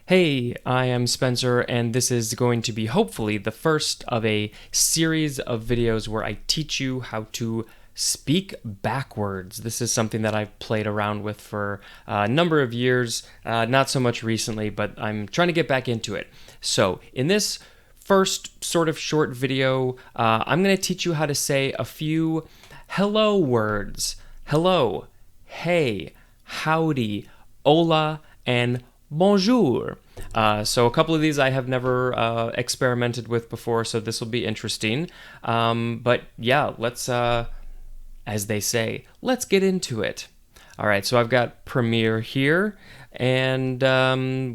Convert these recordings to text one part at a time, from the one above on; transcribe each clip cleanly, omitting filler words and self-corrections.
Hey, I am Spencer, and this is going to be hopefully the first of a series of videos where I teach you how to speak backwards. This is something that I've played around with for a number of years, not so much recently, but I'm trying to get back into it. So, in this first sort of short video, I'm going to teach you how to say a few hello words. Hello, hey, howdy, hola, and bonjour. So a couple of these I have never experimented with before, so this will be interesting. But yeah, let's, as they say, let's get into it. All right, so I've got Premiere here, and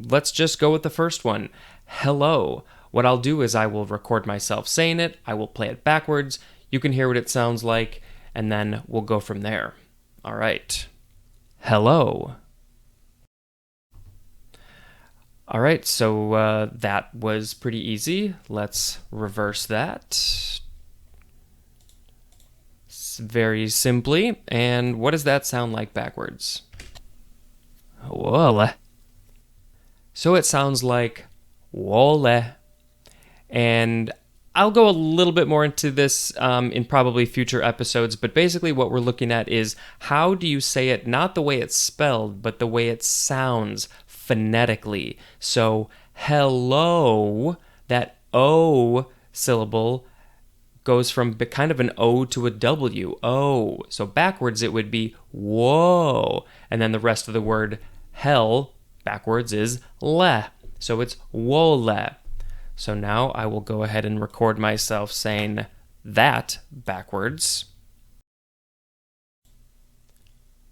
let's just go with the first one. Hello. What I'll do is I will record myself saying it, I will play it backwards, you can hear what it sounds like, and then we'll go from there. All right. Hello. All right, so that was pretty easy. Let's reverse that very simply. And what does that sound like backwards? Wole. So it sounds like wole. And I'll go a little bit more into this in probably future episodes, but basically what we're looking at is how do you say it, not the way it's spelled, but the way it sounds phonetically. So hello, that O syllable goes from kind of an O to a W. O. So backwards it would be whoa. And then the rest of the word hell backwards is le. So it's wole. So now I will go ahead and record myself saying that backwards.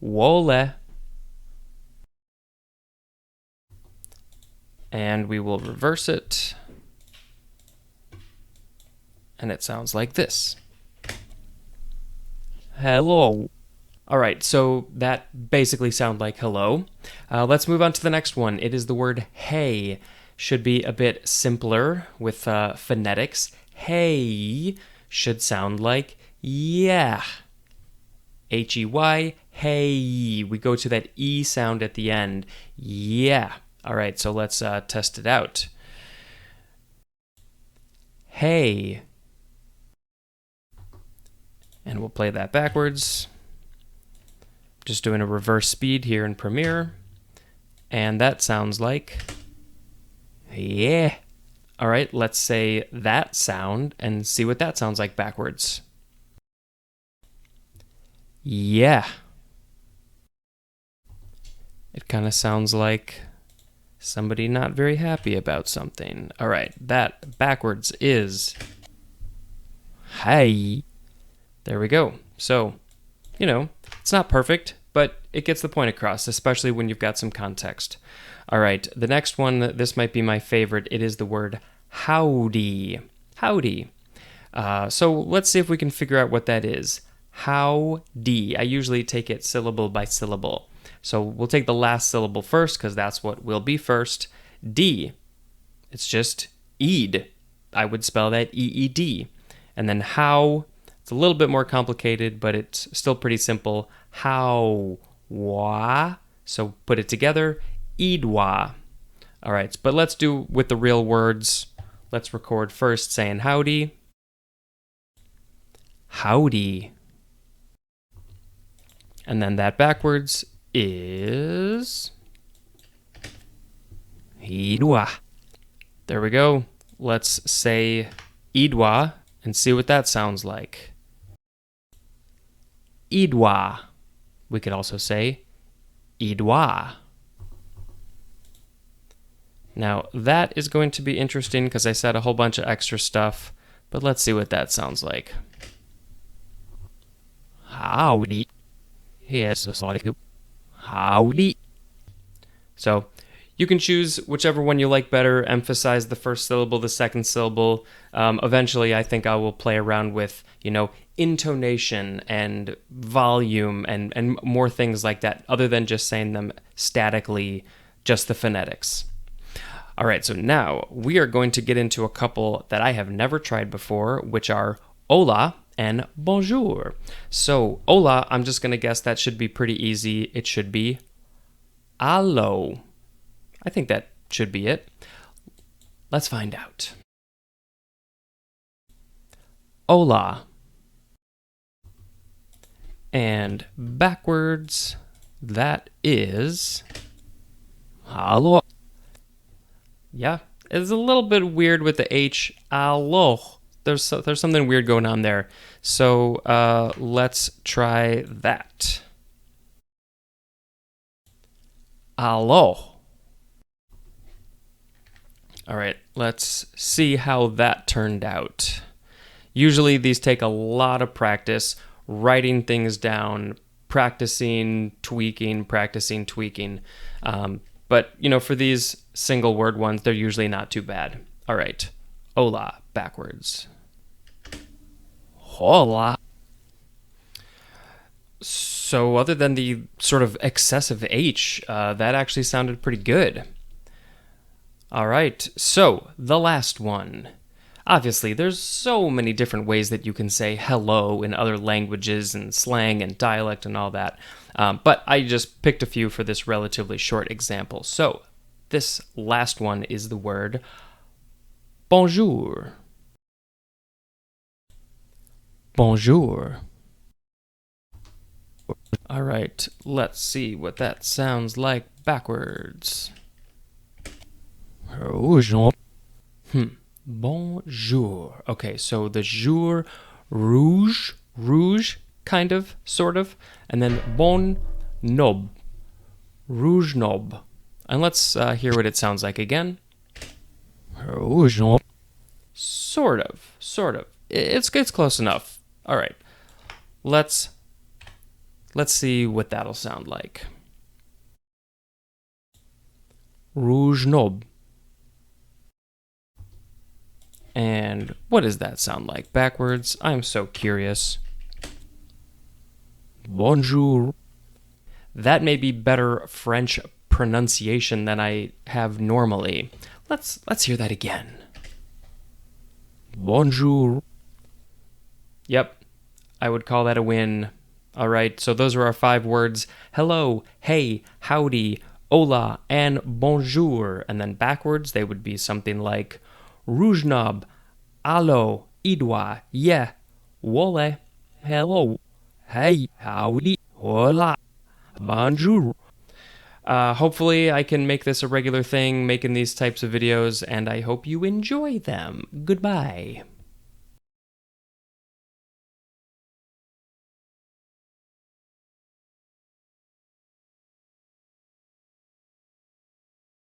Wole. And we will reverse it. And it sounds like this. Hello. All right, so that basically sounds like hello. Let's move on to the next one. It is the word hey. Should be a bit simpler with phonetics. Hey should sound like yeah. H-E-Y, hey. We go to that E sound at the end. Yeah. All right, so let's test it out. Hey. And we'll play that backwards. Just doing a reverse speed here in Premiere. And that sounds like yeah. All right, let's say that sound and see what that sounds like backwards. Yeah. It kind of sounds like somebody not very happy about something. All right, that backwards is hey. There we go. So, you know, it's not perfect, but it gets the point across, especially when you've got some context. All right, the next one, this might be my favorite. It is the word howdy. Howdy. So let's see if we can figure out what that is. Howdy. I usually take it syllable by syllable. So we'll take the last syllable first because that's what will be first. D. It's just eed. I would spell that E-E-D. And then how. It's a little bit more complicated, but it's still pretty simple. How. Wa. So put it together. Eedwa. All right, but let's do with the real words. Let's record first saying howdy. Howdy. And then that backwards is Eedwa. There we go. Let's say Eedwa and see what that sounds like. Eedwa. We could also say Eedwa. Now, that is going to be interesting because I said a whole bunch of extra stuff, but let's see what that sounds like. Howdy. Yes, howdy. So, you can choose whichever one you like better, emphasize the first syllable, the second syllable. Eventually, I think I will play around with, intonation and volume and more things like that, other than just saying them statically, just the phonetics. All right, so now we are going to get into a couple that I have never tried before, which are hola and bonjour. So hola, I'm just going to guess that should be pretty easy. It should be allo. I think that should be it. Let's find out. Hola. And backwards, that is hello. Yeah, it's a little bit weird with the H. Hello. There's something weird going on there. So let's try that. Hello. All right, let's see how that turned out. Usually these take a lot of practice, writing things down, practicing, tweaking. But, for these single word ones, they're usually not too bad. All right, hola, backwards. Hola. So other than the sort of excessive H, that actually sounded pretty good. All right, so the last one. Obviously, there's so many different ways that you can say hello in other languages and slang and dialect and all that. But I just picked a few for this relatively short example. So this last one is the word bonjour. Bonjour. All right, let's see what that sounds like backwards. Bonjour. Bonjour. Okay, so the jour, rouge, kind of, sort of, and then bon nob, rouge nob. And let's hear what it sounds like again. Rouge nob. Sort of. It's close enough. All right, let's see what that'll sound like. Rouge nob. And what does that sound like backwards? I'm so curious. Bonjour. That may be better French pronunciation than I have normally. Let's hear that again. Bonjour. Yep, I would call that a win. All right, so those are our 5 words. Hello, hey, howdy, hola, and bonjour. And then backwards, they would be something like rouge nob, allo, idwa, yeah, wole, hello, hey, howdy, hola, bonjour. Hopefully I can make this a regular thing, making these types of videos, and I hope you enjoy them. Goodbye.